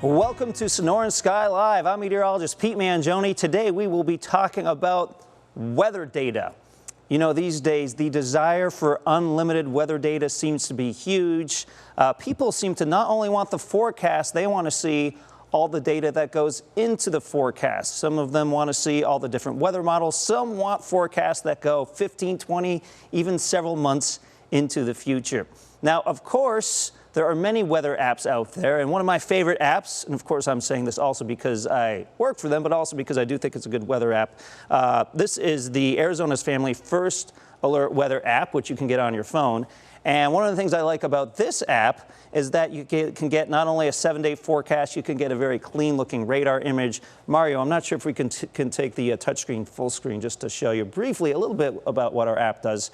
Welcome to Sonoran Sky Live. I'm meteorologist Pete Mangione. Today we will be talking about weather data. You know, these days the desire for unlimited weather data seems to be huge. People seem to not only want the forecast, they want to see all the data that goes into the forecast. Some of them want to see all the different weather models. Some want forecasts that go 15, 20, even several months into the future. Now, of course, there are many weather apps out there, and one of my favorite apps, and of course I'm saying this also because I work for them, but also because I do think it's a good weather app. This is the Arizona's Family First Alert Weather app, which you can get on your phone. And one of the things I like about this app is that you can get not only a 7-day forecast, you can get a very clean looking radar image. Mario, I'm not sure if we can take the touchscreen full screen just to show you briefly a little bit about what our app does.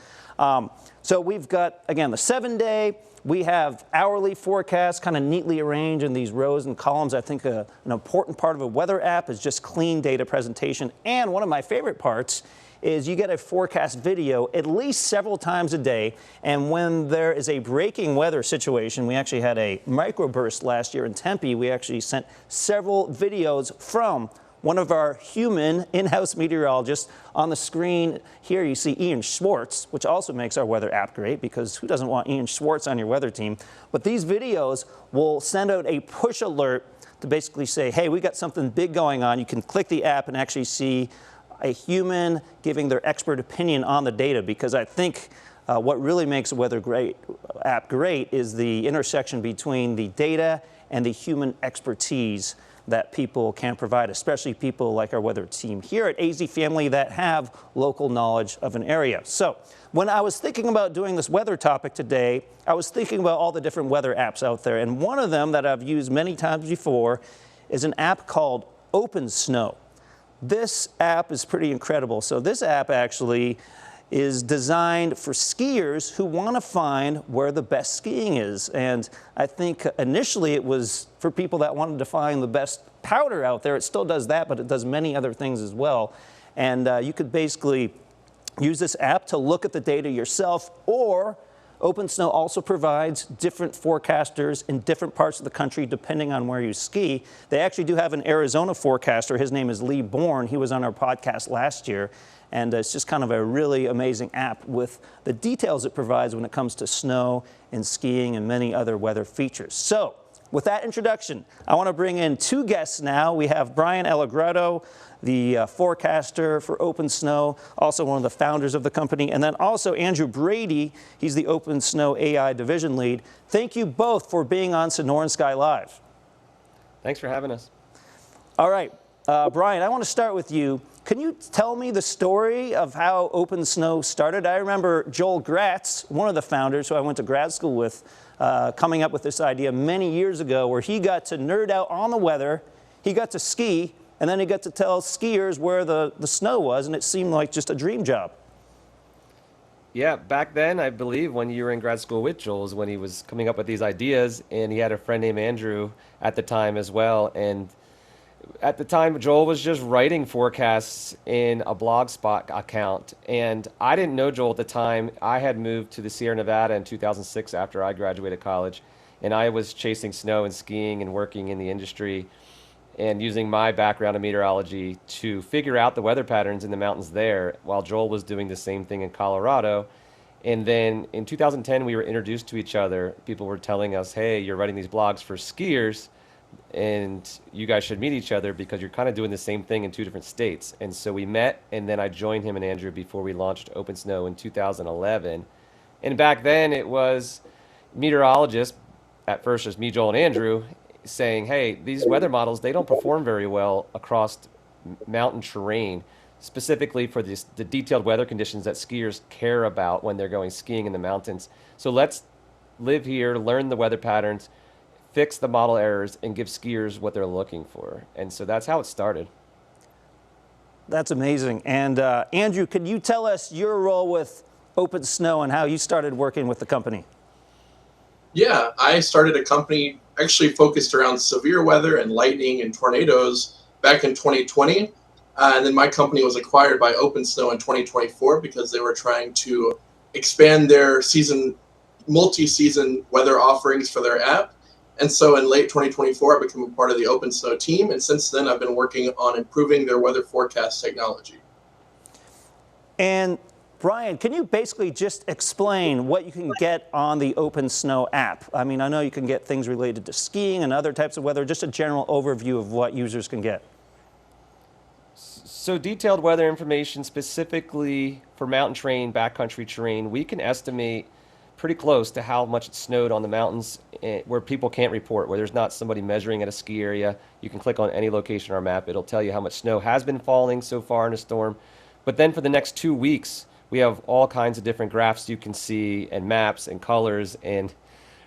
So we've got, again, the 7-day. We have hourly forecasts kind of neatly arranged in these rows and columns. I think an important part of a weather app is just clean data presentation. And one of my favorite parts is you get a forecast video at least several times a day. And when there is a breaking weather situation, we actually had a microburst last year in Tempe. We actually sent several videos from one of our human in-house meteorologists. On the screen here you see Ian Schwartz, which also makes our weather app great because who doesn't want Ian Schwartz on your weather team? But these videos will send out a push alert to basically say, hey, we got something big going on. You can click the app and actually see a human giving their expert opinion on the data, because I think what really makes a weather app great is the intersection between the data and the human expertise that people can provide, especially people like our weather team here at AZ Family that have local knowledge of an area. So when I was thinking about doing this weather topic today, I was thinking about all the different weather apps out there. And one of them that I've used many times before is an app called OpenSnow. This app is pretty incredible. So this app actually is designed for skiers who want to find where the best skiing is. And I think initially it was for people that wanted to find the best powder out there. It still does that, but it does many other things as well. And you could basically use this app to look at the data yourself, or OpenSnow also provides different forecasters in different parts of the country depending on where you ski. They actually do have an Arizona forecaster. His name is Lee Bourne. He was on our podcast last year. And it's just kind of a really amazing app with the details it provides when it comes to snow and skiing and many other weather features. So with that introduction, I want to bring in two guests now. We have Bryan Allegreto, the forecaster for OpenSnow, also one of the founders of the company, and then also Andrew Brady. He's the OpenSnow AI division lead. Thank you both for being on Sonoran Sky Live. Thanks for having us. All right, Bryan, I want to start with you. Can you tell me the story of how OpenSnow started? I remember Joel Gratz, one of the founders who I went to grad school with, coming up with this idea many years ago, where he got to nerd out on the weather, he got to ski, and then he got to tell skiers where the snow was, and it seemed like just a dream job. Yeah, back then, I believe, when you were in grad school with Joel, is when he was coming up with these ideas, and he had a friend named Andrew at the time as well. And at the time, Joel was just writing forecasts in a Blogspot account, and I didn't know Joel at the time. I had moved to the Sierra Nevada in 2006 after I graduated college, and I was chasing snow and skiing and working in the industry and using my background in meteorology to figure out the weather patterns in the mountains there, while Joel was doing the same thing in Colorado. And then in 2010, we were introduced to each other. People were telling us, hey, you're writing these blogs for skiers, and you guys should meet each other because you're kind of doing the same thing in two different states. And so we met, and then I joined him and Andrew before we launched OpenSnow in 2011. And back then it was meteorologists, at first just me, Joel, and Andrew, saying, hey, these weather models, they don't perform very well across mountain terrain, specifically for the detailed weather conditions that skiers care about when they're going skiing in the mountains. So let's live here, learn the weather patterns, fix the model errors, and give skiers what they're looking for. And so that's how it started. That's amazing. And Andrew, could you tell us your role with OpenSnow and how you started working with the company? Yeah, I started a company actually focused around severe weather and lightning and tornadoes back in 2020. And then my company was acquired by OpenSnow in 2024 because they were trying to expand their multi-season weather offerings for their app. And so in late 2024, I became a part of the OpenSnow team. And since then, I've been working on improving their weather forecast technology. And Bryan, can you basically just explain what you can get on the OpenSnow app? I mean, I know you can get things related to skiing and other types of weather, just a general overview of what users can get. So detailed weather information specifically for mountain terrain, backcountry terrain, we can estimate pretty close to how much it snowed on the mountains where people can't report, where there's not somebody measuring at a ski area. You can click on any location on our map. It'll tell you how much snow has been falling so far in a storm. But then for the next 2 weeks, we have all kinds of different graphs you can see, and maps and colors and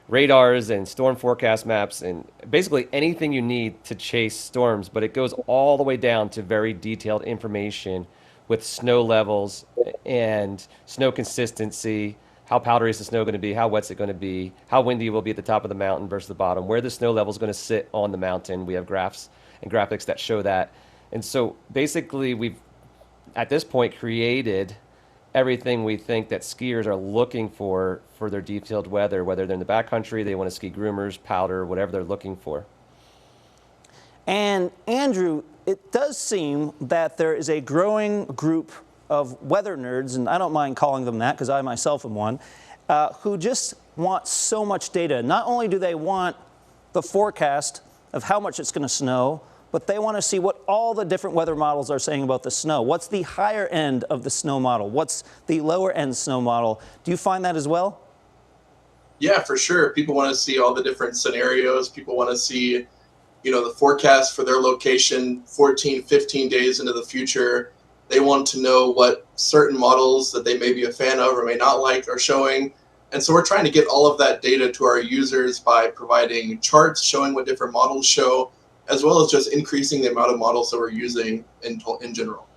radars and storm forecast maps and basically anything you need to chase storms. But it goes all the way down to very detailed information with snow levels and snow consistency. How powdery is the snow going to be? How wet's it going to be? How windy will it be at the top of the mountain versus the bottom? Where the snow level is going to sit on the mountain. We have graphs and graphics that show that. And so basically we've, at this point, created everything we think that skiers are looking for their detailed weather, whether they're in the backcountry, they want to ski groomers, powder, whatever they're looking for. And Andrew, it does seem that there is a growing group of weather nerds, and I don't mind calling them that because I myself am one, who just want so much data. Not only do they want the forecast of how much it's going to snow, but they want to see what all the different weather models are saying about the snow. What's the higher end of the snow model? What's the lower end snow model? Do you find that as well? Yeah, for sure. People want to see all the different scenarios. People want to see, the forecast for their location 14, 15 days into the future. They want to know what certain models that they may be a fan of or may not like are showing. And so we're trying to get all of that data to our users by providing charts showing what different models show, as well as just increasing the amount of models that we're using in general.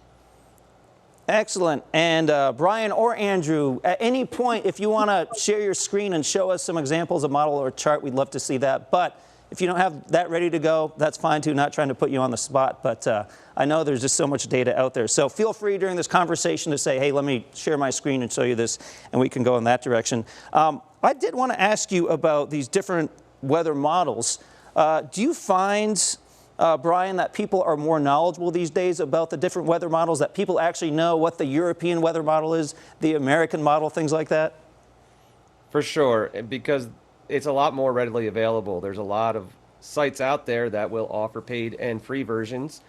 Excellent. And Bryan or Andrew, at any point, if you want to share your screen and show us some examples of model or chart, we'd love to see that. But if you don't have that ready to go, that's fine too. Not trying to put you on the spot, but I know there's just so much data out there. So feel free during this conversation to say, hey, let me share my screen and show you this, and we can go in that direction. I did want to ask you about these different weather models. Do you find, Bryan, that people are more knowledgeable these days about the different weather models, that people actually know what the European weather model is, the American model, things like that? For sure, because it's a lot more readily available. There's a lot of sites out there that will offer paid and free versions.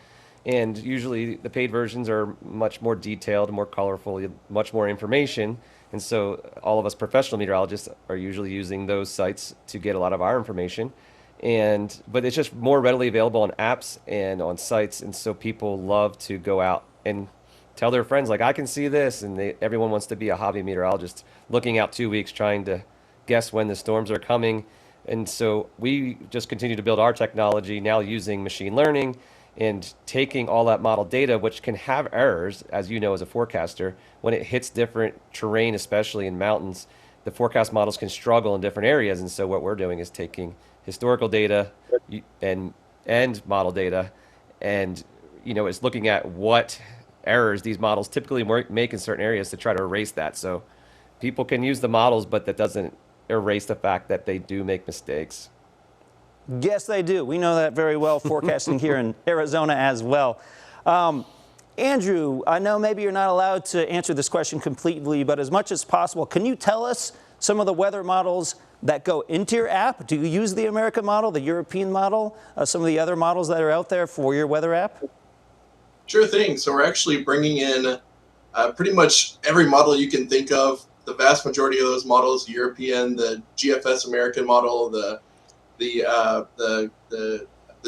And usually the paid versions are much more detailed, more colorful, much more information. And so all of us professional meteorologists are usually using those sites to get a lot of our information. But it's just more readily available on apps and on sites. And so people love to go out and tell their friends, like, I can see this. And everyone wants to be a hobby meteorologist, looking out 2 weeks, trying to guess when the storms are coming. And so we just continue to build our technology now using machine learning and taking all that model data, which can have errors, as you know, as a forecaster. When it hits different terrain, especially in mountains, the forecast models can struggle in different areas. And so what we're doing is taking historical data and model data, and it's looking at what errors these models typically make in certain areas to try to erase that. So people can use the models, but that doesn't erase the fact that they do make mistakes. Yes, they do. We know that very well, forecasting here in Arizona as well. Andrew, I know maybe you're not allowed to answer this question completely, but as much as possible, can you tell us some of the weather models that go into your app? Do you use the American model, the European model, some of the other models that are out there for your weather app? Sure thing. So we're actually bringing in pretty much every model you can think of. The vast majority of those models, the European, the GFS American model, the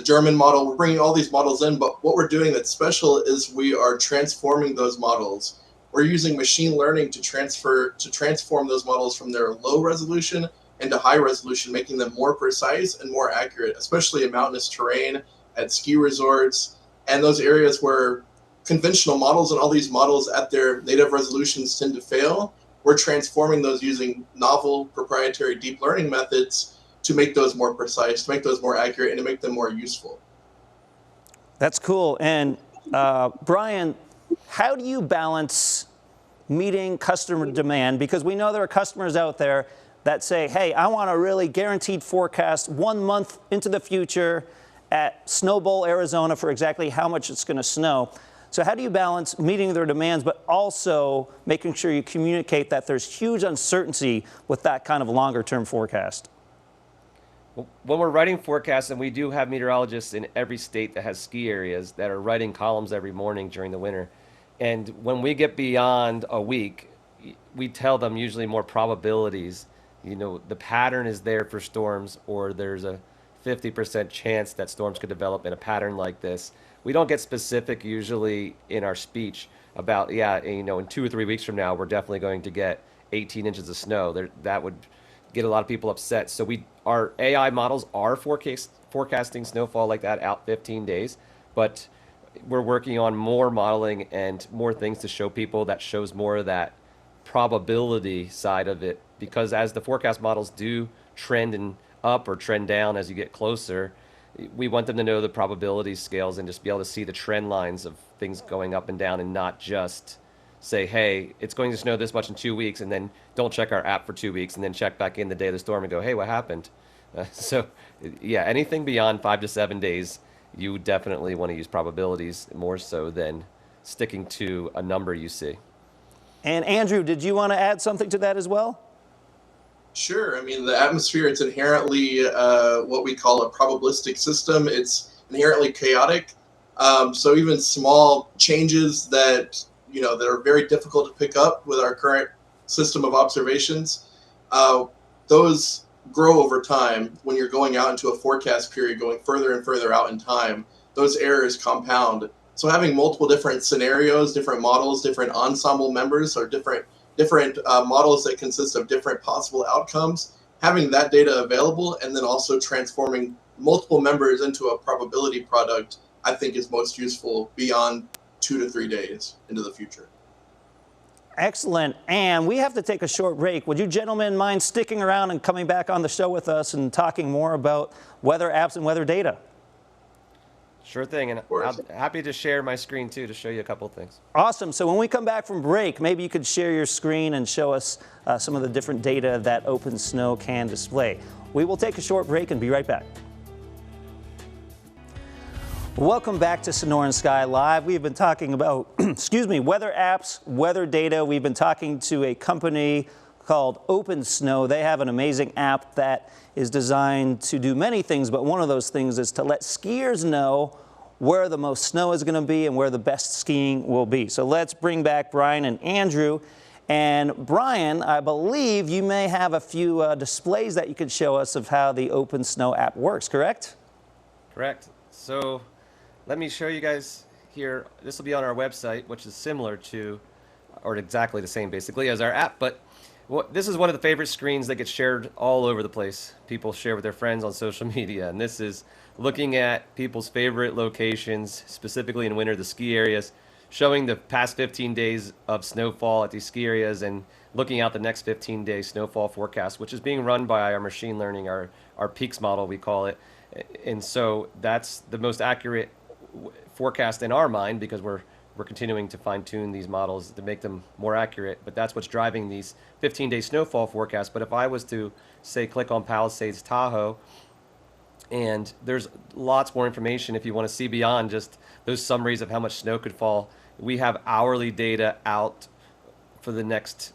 German model, we're bringing all these models in, but what we're doing that's special is we are transforming those models. We're using machine learning to transform those models from their low resolution into high resolution, making them more precise and more accurate, especially in mountainous terrain, at ski resorts, and those areas where conventional models and all these models at their native resolutions tend to fail. We're transforming those using novel proprietary deep learning methods to make those more precise, to make those more accurate, and to make them more useful. That's cool. And Bryan, how do you balance meeting customer demand? Because we know there are customers out there that say, hey, I want a really guaranteed forecast 1 month into the future at Snow Bowl, Arizona, for exactly how much it's going to snow. So how do you balance meeting their demands, but also making sure you communicate that there's huge uncertainty with that kind of longer term forecast? When we're writing forecasts, and we do have meteorologists in every state that has ski areas that are writing columns every morning during the winter. And when we get beyond a week, we tell them usually more probabilities. You know, the pattern is there for storms, or there's a 50% chance that storms could develop in a pattern like this. We don't get specific usually in our speech about, yeah, you know, in 2 or 3 weeks from now, we're definitely going to get 18 inches of snow. That would get a lot of people upset. So our AI models are forecasting snowfall like that out 15 days, but we're working on more modeling and more things to show people that shows more of that probability side of it, because as the forecast models do trend up or trend down as you get closer, we want them to know the probability scales and just be able to see the trend lines of things going up and down, and not just say, hey, it's going to snow this much in 2 weeks, and then don't check our app for 2 weeks, and then check back in the day of the storm and go, hey, what happened? So yeah, anything beyond 5 to 7 days, you definitely want to use probabilities more so than sticking to a number you see. And Andrew, did you want to add something to that as well? Sure. I mean, the atmosphere, it's inherently what we call a probabilistic system. It's inherently chaotic. So even small changes that, you know, that are very difficult to pick up with our current system of observations, those grow over time. When you're going out into a forecast period, going further and further out in time, those errors compound. So having multiple different scenarios, different models, different ensemble members, or different models that consist of different possible outcomes, having that data available, and then also transforming multiple members into a probability product, I think is most useful beyond 2 to 3 days into the future. Excellent. And we have to take a short break. Would you gentlemen mind sticking around and coming back on the show with us and talking more about weather apps and weather data? Sure thing, and I'm happy to share my screen too to show you a couple of things. Awesome. So when we come back from break, maybe you could share your screen and show us some of the different data that OpenSnow can display. We will take a short break and be right back. Welcome back to Sonoran Sky Live. We've been talking about, weather apps, weather data. We've been talking to a company called OpenSnow. They have an amazing app that is designed to do many things, but one of those things is to let skiers know where the most snow is going to be and where the best skiing will be. So let's bring back Bryan and Andrew. And Bryan, I believe you may have a few displays that you could show us of how the OpenSnow app works, correct? Correct. So let me show you guys here. This will be on our website, which is similar to, or exactly the same basically as our app, but this is one of the favorite screens that gets shared all over the place. People share with their friends on social media, and this is looking at people's favorite locations, specifically in winter, the ski areas, showing the past 15 days of snowfall at these ski areas and looking out the next 15-day snowfall forecast, which is being run by our machine learning, our peaks model, we call it. And so that's the most accurate forecast in our mind, because we're continuing to fine-tune these models to make them more accurate, but that's what's driving these 15-day snowfall forecasts. But if I was to, say, click on Palisades Tahoe, and there's lots more information if you want to see beyond just those summaries of how much snow could fall. We have hourly data out for the next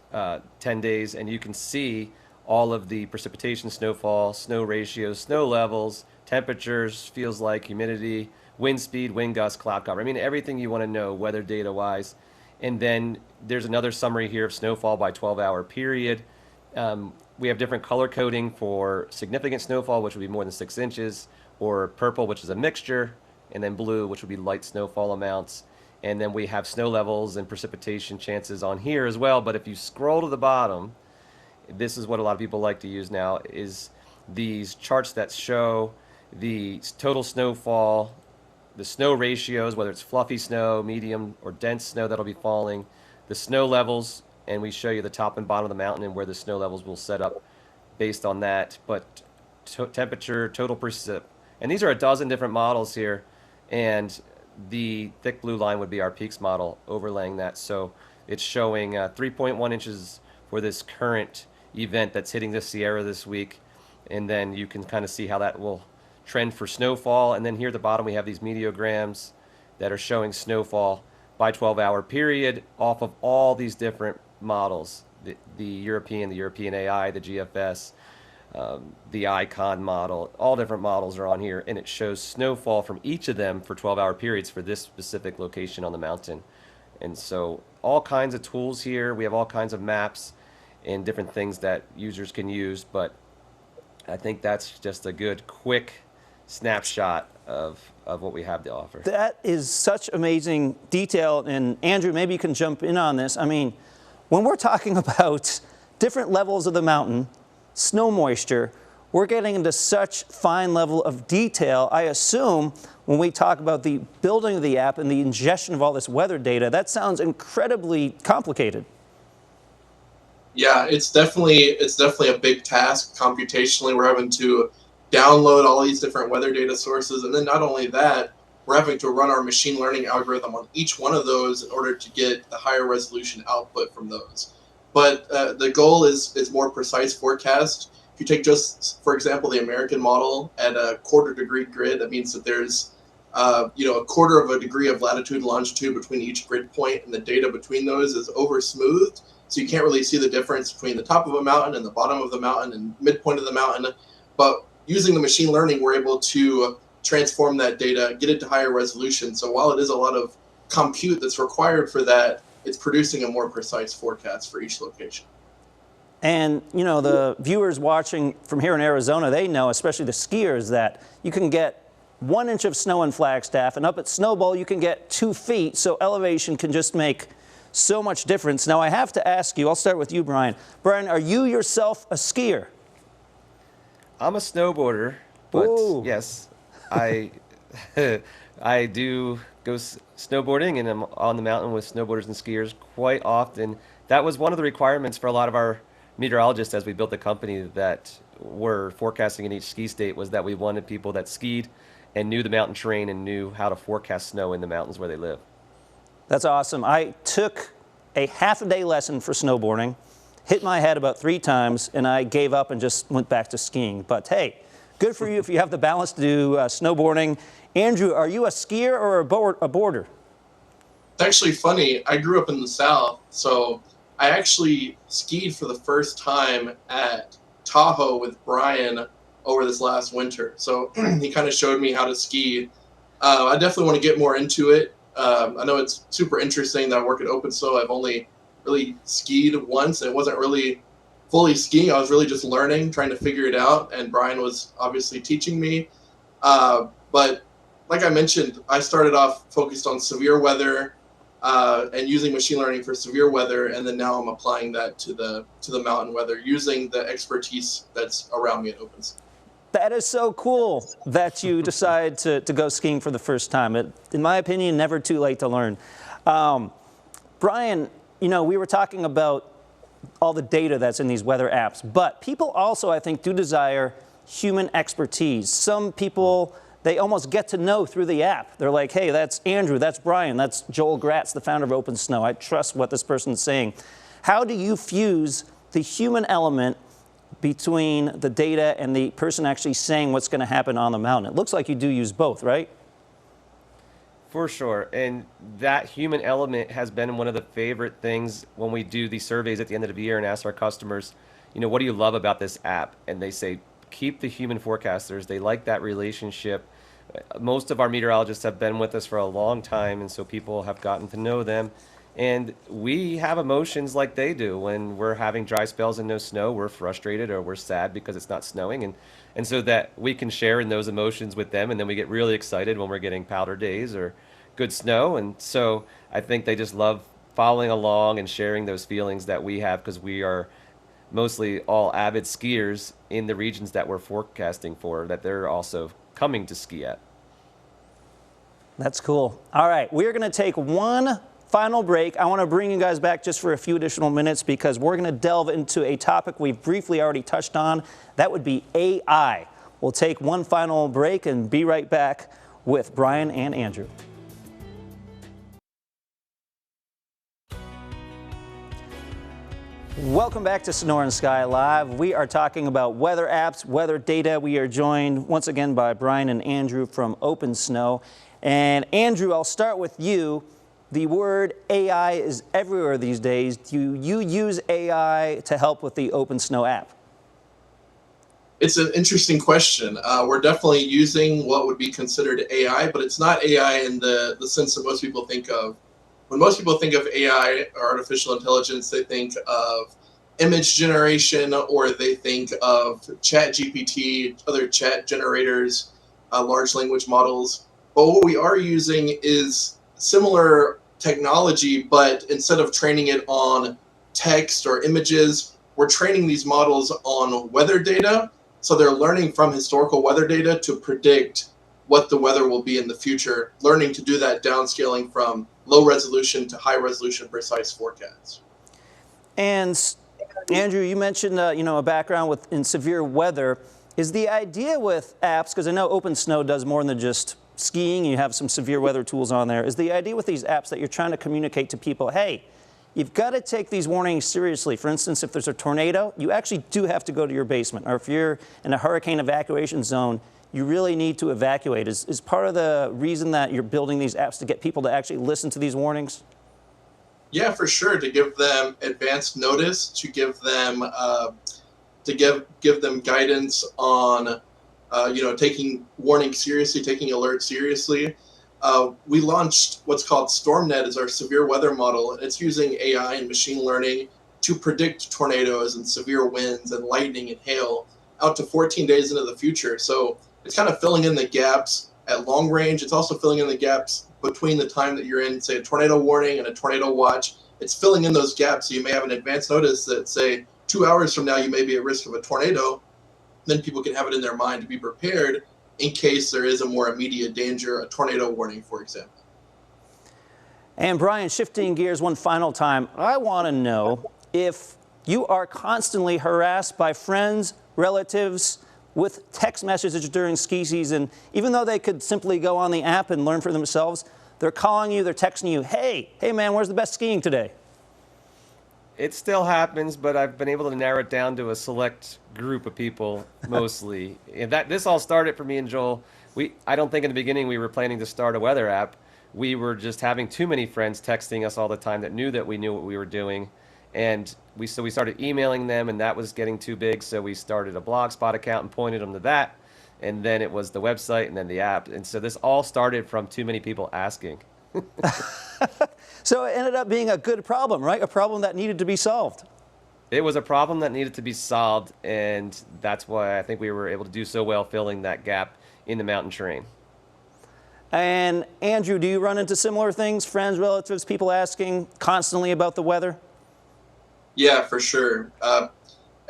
10 days, and you can see all of the precipitation, snowfall, snow ratios, snow levels, temperatures, feels like, humidity, wind speed, wind gust, cloud cover. I mean, everything you want to know weather data wise. And then there's another summary here of snowfall by 12-hour period. We have different color coding for significant snowfall, which would be more than 6 inches, or purple, which is a mixture, and then blue, which would be light snowfall amounts. And then we have snow levels and precipitation chances on here as well. But if you scroll to the bottom, this is what a lot of people like to use now, is these charts that show the total snowfall, the snow ratios, whether it's fluffy snow, medium, or dense snow that'll be falling, the snow levels, and we show you the top and bottom of the mountain and where the snow levels will set up based on that. But temperature, total precip. And these are a dozen different models here, and the thick blue line would be our peaks model overlaying that. So it's showing 3.1 inches for this current event that's hitting the Sierra this week. And then you can kind of see how that will trend for snowfall. And then here at the bottom, we have these meteograms that are showing snowfall by 12-hour period off of all these different models, the European AI, the GFS, the Icon model, all different models are on here, and it shows snowfall from each of them for 12-hour periods for this specific location on the mountain. And so all kinds of tools here. We have all kinds of maps and different things that users can use, but I think that's just a good, quick snapshot of what we have to offer. That is such amazing detail, and Andrew, maybe you can jump in on this. I mean, when we're talking about different levels of the mountain, snow moisture, we're getting into such fine level of detail. I assume when we talk about the building of the app and the ingestion of all this weather data, that sounds incredibly complicated. Yeah, it's definitely a big task computationally. We're having to download all these different weather data sources, and then not only that, we're having to run our machine learning algorithm on each one of those in order to get the higher resolution output from those. But the goal is more precise forecast. If you take just, for example, the American model at a 1/4 degree grid, that means that there's a 1/4 of a degree of latitude and longitude between each grid point, and the data between those is over smoothed. So you can't really see the difference between the top of a mountain and the bottom of the mountain and midpoint of the mountain. But using the machine learning, we're able to transform that data, get it to higher resolution. So while it is a lot of compute that's required for that, it's producing a more precise forecast for each location. And, you know, the viewers watching from here in Arizona, they know, especially the skiers, that you can get 1 inch of snow in Flagstaff, and up at Snowball you can get 2 feet, so elevation can just make so much difference. Now I have to ask you, I'll start with you, Bryan. Bryan, are you yourself a skier? I'm a snowboarder, but Ooh. yes, I I do go snowboarding, and I'm on the mountain with snowboarders and skiers quite often. That was one of the requirements for a lot of our meteorologists as we built the company that were forecasting in each ski state, was that we wanted people that skied and knew the mountain terrain and knew how to forecast snow in the mountains where they live. That's awesome. I took a half-a-day lesson for snowboarding, hit my head about 3 times, and I gave up and just went back to skiing. But hey, good for you if you have the balance to do snowboarding. Andrew, are you a skier or a boarder? It's actually funny. I grew up in the South, so I actually skied for the first time at Tahoe with Bryan over this last winter. So he kind of showed me how to ski. I definitely want to get more into it. I know it's super interesting that I work at OpenSnow. I've only really skied once. It wasn't really fully skiing. I was really just learning, trying to figure it out. And Bryan was obviously teaching me. But like I mentioned, I started off focused on severe weather and using machine learning for severe weather. And then now I'm applying that to the mountain weather using the expertise that's around me at OpenSnow. That is so cool that you decide to go skiing for the first time. In my opinion, never too late to learn. Bryan, you know, we were talking about all the data that's in these weather apps, but people also, I think, do desire human expertise. Some people, they almost get to know through the app. They're like, hey, that's Andrew, that's Bryan, that's Joel Gratz, the founder of OpenSnow. I trust what this person's saying. How do you fuse the human element between the data and the person actually saying what's going to happen on the mountain? It looks like you do use both, right? For sure. And that human element has been one of the favorite things when we do these surveys at the end of the year and ask our customers, you know, what do you love about this app? And they say, keep the human forecasters. They like that relationship. Most of our meteorologists have been with us for a long time, and so people have gotten to know them. And we have emotions like they do. When we're having dry spells and no snow, we're frustrated or we're sad because it's not snowing. And so that we can share in those emotions with them, and then we get really excited when we're getting powder days or good snow. And so I think they just love following along and sharing those feelings that we have, because we are mostly all avid skiers in the regions that we're forecasting for, that they're also coming to ski at. That's cool. All right, we're going to take one final break. I want to bring you guys back just for a few additional minutes, because we're going to delve into a topic we've briefly already touched on. That would be AI. We'll take one final break and be right back with Bryan and Andrew. Welcome back to Sonoran Sky Live. We are talking about weather apps, weather data. We are joined once again by Bryan and Andrew from OpenSnow. And Andrew, I'll start with you. The word AI is everywhere these days. Do you use AI to help with the OpenSnow app? It's an interesting question. We're definitely using what would be considered AI, but it's not AI in the sense that most people think of. When most people think of AI or artificial intelligence, they think of image generation, or they think of chat GPT, other chat generators, large language models. But what we are using is similar technology, but instead of training it on text or images, we're training these models on weather data. So they're learning from historical weather data to predict what the weather will be in the future, learning to do that downscaling from low resolution to high resolution precise forecasts. And Andrew, you mentioned a background in severe weather. Is the idea with apps, because I know OpenSnow does more than just skiing, you have some severe weather tools on there. Is the idea with these apps that you're trying to communicate to people, hey, you've got to take these warnings seriously. For instance, if there's a tornado, you actually do have to go to your basement. Or if you're in a hurricane evacuation zone, you really need to evacuate. Is part of the reason that you're building these apps to get people to actually listen to these warnings? Yeah, for sure. To give them advanced notice, to give them give them guidance on taking warning seriously, taking alert seriously. We launched what's called StormNet as our severe weather model, and it's using AI and machine learning to predict tornadoes and severe winds and lightning and hail out to 14 days into the future. So it's kind of filling in the gaps at long range. It's also filling in the gaps between the time that you're in, say, a tornado warning and a tornado watch. It's filling in those gaps. So you may have an advance notice that, say, 2 hours from now, you may be at risk of a tornado. Then people can have it in their mind to be prepared in case there is a more immediate danger, a tornado warning, for example. And Bryan, shifting gears one final time, I want to know if you are constantly harassed by friends, relatives, with text messages during ski season. Even though they could simply go on the app and learn for themselves, they're calling you, they're texting you, hey man, where's the best skiing today? It still happens, but I've been able to narrow it down to a select group of people mostly. And this all started for me and Joel. I don't think in the beginning we were planning to start a weather app. We were just having too many friends texting us all the time that knew that we knew what we were doing. And we started emailing them, and that was getting too big. So we started a Blogspot account and pointed them to that. And then it was the website and then the app. And so this all started from too many people asking. So it ended up being a good problem, right? A problem that needed to be solved. It was a problem that needed to be solved, and that's why I think we were able to do so well filling that gap in the mountain terrain. And Andrew, do you run into similar things, friends, relatives, people asking constantly about the weather? Yeah, for sure.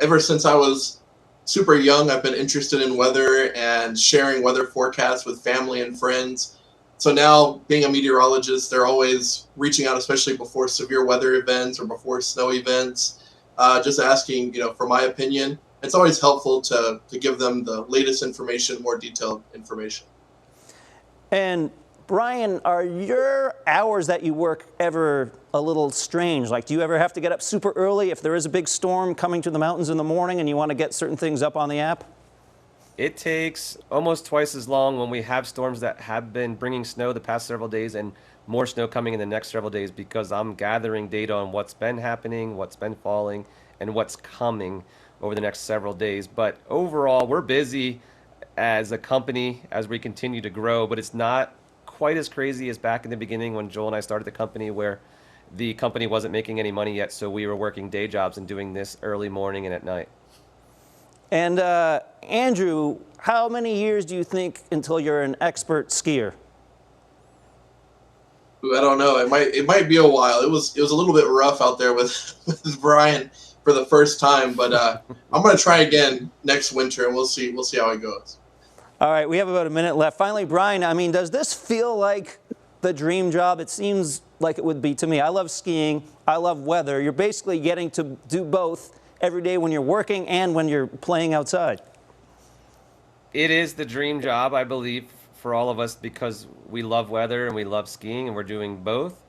Ever since I was super young, I've been interested in weather and sharing weather forecasts with family and friends. So now, being a meteorologist, they're always reaching out, especially before severe weather events or before snow events, just asking, for my opinion. It's always helpful to give them the latest information, more detailed information. And Bryan, are your hours that you work ever a little strange? Like, do you ever have to get up super early if there is a big storm coming to the mountains in the morning and you want to get certain things up on the app? It takes almost twice as long when we have storms that have been bringing snow the past several days and more snow coming in the next several days, because I'm gathering data on what's been happening, what's been falling, and what's coming over the next several days. But overall, we're busy as a company as we continue to grow, but it's not quite as crazy as back in the beginning when Joel and I started the company, where the company wasn't making any money yet, so we were working day jobs and doing this early morning and at night. And Andrew, how many years do you think until you're an expert skier? I don't know. It might be a while. It was a little bit rough out there with Bryan for the first time, but I'm going to try again next winter, and we'll see how it goes. All right, we have about a minute left. Finally, Bryan, I mean, does this feel like the dream job? It seems like it would be to me. I love skiing. I love weather. You're basically getting to do both every day when you're working and when you're playing outside. It is the dream job, I believe, for all of us, because we love weather and we love skiing and we're doing both.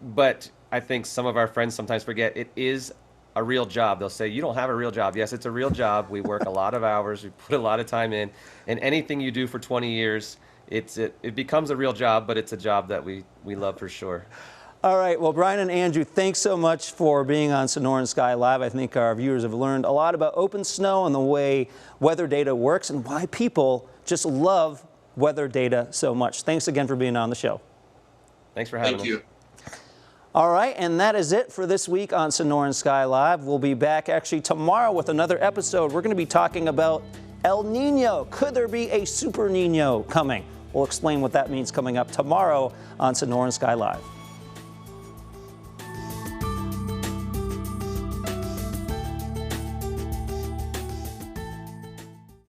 But I think some of our friends sometimes forget it is a real job. They'll say, you don't have a real job. Yes, it's a real job. We work a lot of hours. We put a lot of time in. And anything you do for 20 years, it becomes a real job, but it's a job that we love for sure. All right, well, Bryan and Andrew, thanks so much for being on Sonoran Sky Live. I think our viewers have learned a lot about OpenSnow and the way weather data works and why people just love weather data so much. Thanks again for being on the show. Thanks for having us. Thank you. All right, and that is it for this week on Sonoran Sky Live. We'll be back actually tomorrow with another episode. We're going to be talking about El Nino. Could there be a Super Nino coming? We'll explain what that means coming up tomorrow on Sonoran Sky Live.